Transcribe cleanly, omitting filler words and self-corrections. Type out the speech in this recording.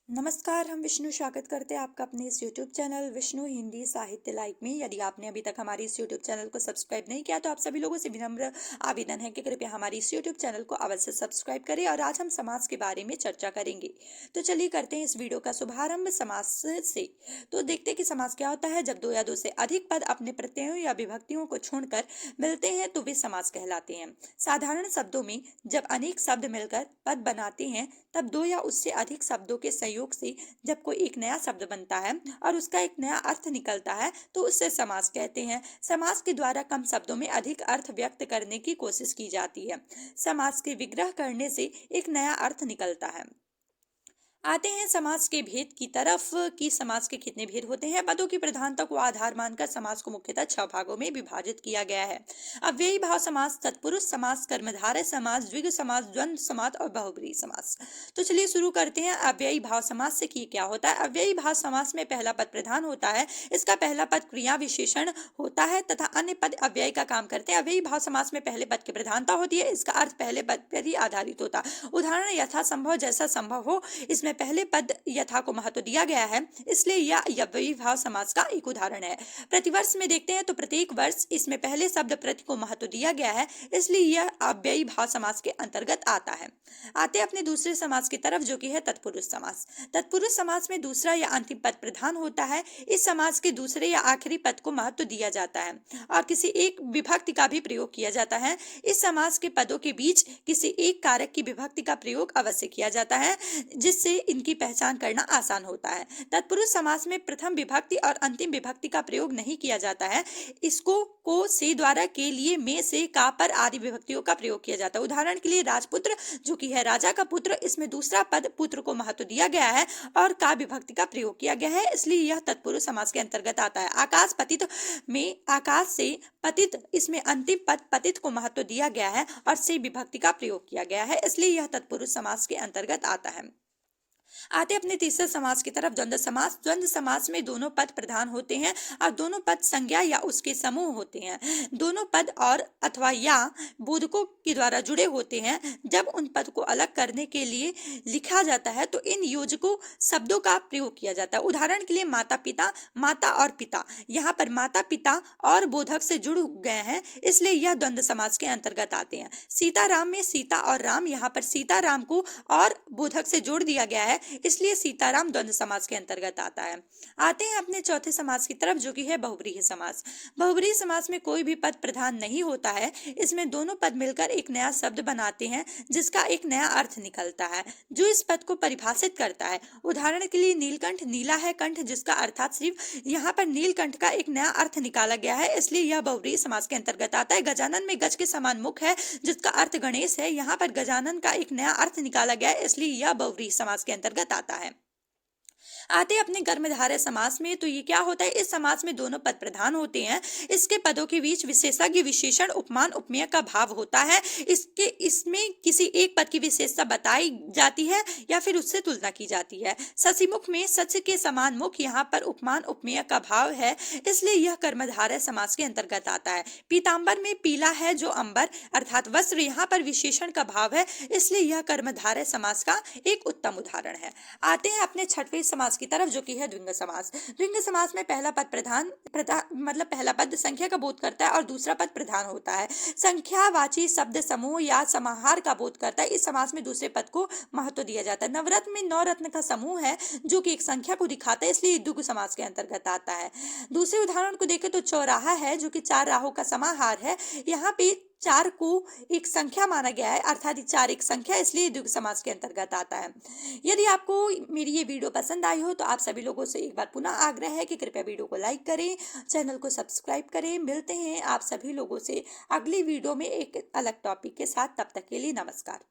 नमस्कार। हम विष्णु स्वागत करते हैं आपका अपने इस YouTube चैनल विष्णु हिंदी साहित्य लाइक में। यदि आपने अभी तक हमारी इस YouTube चैनल को सब्सक्राइब नहीं किया तो आप सभी लोगों से विनम्र आवेदन है कि कृपया हमारी इस YouTube चैनल को अवश्य सब्सक्राइब करें। और आज हम समास के बारे में चर्चा करेंगे। तो चलिए करते हैं इस वीडियो का शुभारंभ समास से। तो देखते हैं कि समास क्या होता है। जब दो या दो से अधिक पद अपने प्रत्ययों या विभक्तियों को छोड़कर मिलते हैं तो वे समास कहलाते हैं। साधारण शब्दों में जब अनेक शब्द मिलकर पद बनाते हैं तब दो या उससे अधिक शब्दों के संयोग से जब कोई एक नया शब्द बनता है और उसका एक नया अर्थ निकलता है तो उससे समास कहते हैं। समास के द्वारा कम शब्दों में अधिक अर्थ व्यक्त करने की कोशिश की जाती है। समास के विग्रह करने से एक नया अर्थ निकलता है। आते हैं समास के भेद की तरफ कि समास के कितने भेद होते हैं। पदों की प्रधानता को आधार मानकर समास को मुख्यतः 6 भागों में विभाजित किया गया है। अव्ययी भाव समास, तत्पुरुष समास, कर्मधारय समास, द्विगु समास, द्वंद्व समास और बहुब्रीहि समास। तो चलिए शुरू करते हैं अव्ययी भाव समास से कि क्या होता है। अव्ययी भाव समास में पहला पद प्रधान होता है। इसका पहला पद क्रिया विशेषण होता है तथा अन्य पद अव्यय का काम करते हैं। अव्ययी भाव समास में पहले पद की प्रधानता होती है। इसका अर्थ पहले पद पर ही आधारित होता है। उदाहरण यथा संभव, जैसा संभव हो। इसमें पहले पद यथा को महत्व दिया गया है, इसलिए यह अव्ययी भाव समास का एक उदाहरण है। प्रतिवर्ष में देखते हैं तो प्रत्येक वर्ष इसमें पहले शब्द प्रति को महत्व दिया गया है, इसलिए यह अव्ययी भाव समास के अंतर्गत आता है। आते अपने दूसरे समास की तरफ जो कि है तत्पुरुष समास। तत्पुरुष समास में दूसरा या अंतिम पद प्रधान होता है। इस समास के दूसरे या आखिरी पद को महत्व दिया जाता है और किसी एक विभक्ति का भी प्रयोग किया जाता है। इस समास के पदों के बीच किसी एक कारक की विभक्ति का प्रयोग अवश्य किया जाता है, जिससे इनकी पहचान करना आसान होता है। तत्पुरुष समास में प्रथम विभक्ति और अंतिम विभक्ति का प्रयोग नहीं किया जाता है। इसको को से द्वारा के लिए में से का पर आदि विभक्तियों का प्रयोग किया जाता है। उदाहरण के लिए राजपुत्र जो कि है राजा का पुत्र, इसमें दूसरा पद पुत्र को महत्व दिया गया है और का विभक्ति का प्रयोग किया गया है, इसलिए यह तत्पुरुष समास के अंतर्गत आता है। आकाश पतित में आकाश से पतित, इसमें अंतिम पद पतित को महत्व दिया गया है और से विभक्ति का प्रयोग किया गया है, इसलिए यह तत्पुरुष समास के अंतर्गत आता है। आते अपने तीसरे समास की तरफ द्वंद्व समास। द्वंद्व समास में दोनों पद प्रधान होते हैं और दोनों पद संज्ञा या उसके समूह होते हैं। दोनों पद और अथवा या बोधकों के द्वारा जुड़े होते हैं। जब उन पद को अलग करने के लिए लिखा जाता है तो इन योजकों शब्दों का प्रयोग किया जाता है। उदाहरण के लिए माता पिता, माता और पिता, यहाँ पर माता पिता और बोधक से जुड़ गए हैं, इसलिए यह द्वंद्व समास के अंतर्गत आते हैं। सीता राम में सीता और राम, यहाँ पर सीता राम को और बोधक से जोड़ दिया गया है, इसलिए सीताराम द्वंद्व समास के अंतर्गत आता है। आते हैं अपने चौथे समास की तरफ जो कि है बहुब्रीहि समास। बहुब्रीहि समास में कोई भी पद प्रधान नहीं होता है। इसमें दोनों पद मिलकर एक नया शब्द बनाते हैं जिसका एक नया अर्थ निकलता है जो इस पद को परिभाषित करता है। उदाहरण के लिए नीलकंठ, नीला है कंठ, जिसका अर्थात सिर्फ यहाँ पर नीलकंठ का एक नया अर्थ निकाला गया है, इसलिए यह बहुब्रीहि समास के अंतर्गत आता है। गजानन में गज के समान मुख है, जिसका अर्थ गणेश है, यहाँ पर गजानन का एक नया अर्थ निकाला गया है, इसलिए यह बहुब्रीहि समास के अंतर्गत आता है। आते अपने कर्मधारय समास में तो ये क्या होता है। इस समास में दोनों पद प्रधान होते हैं। इसके पदों के बीच विशेषज्ञ, विशेषण, उपमान, उपमेय का भाव होता है। इसमें किसी एक पद की विशेषता बताई जाती है या फिर उससे तुलना की जाती है। शशिमुख में सच के समान मुख, यहाँ पर उपमान उपमेय का भाव है, इसलिए यह कर्मधारय समास के अंतर्गत आता है। पीताम्बर में पीला है जो अंबर अर्थात वस्त्र, यहाँ पर विशेषण का भाव है, इसलिए यह कर्मधारय समास का एक उत्तम उदाहरण है। आते हैं अपने छठवें समास की तरफ जो कि है द्विंग समास। द्विंग समास में पहला पद प्रधान मतलब पहला पद संख्या का बोध करता है और दूसरा पद प्रधान होता है। संख्यावाची शब्द समूह या समाहार का बोध करता है। इस समास में दूसरे पद को महत्व दिया जाता है। नवरत्न में 9 रत्न का समूह है जो कि एक संख्या को दिखाता है, इसलिए द्विगु समास के अंतर्गत आता है। दूसरे उदाहरण को देखें तो चौराहा है जो कि 4 राहों का समाहार है। यहाँ पे 4 को एक संख्या माना गया है, अर्थात 4 एक संख्या, इसलिए द्विगु समास के अंतर्गत आता है। यदि आपको मेरी ये वीडियो पसंद आई हो तो आप सभी लोगों से एक बार पुनः आग्रह है कि कृपया वीडियो को लाइक करें, चैनल को सब्सक्राइब करें। मिलते हैं आप सभी लोगों से अगली वीडियो में एक अलग टॉपिक के साथ। तब तक के लिए नमस्कार।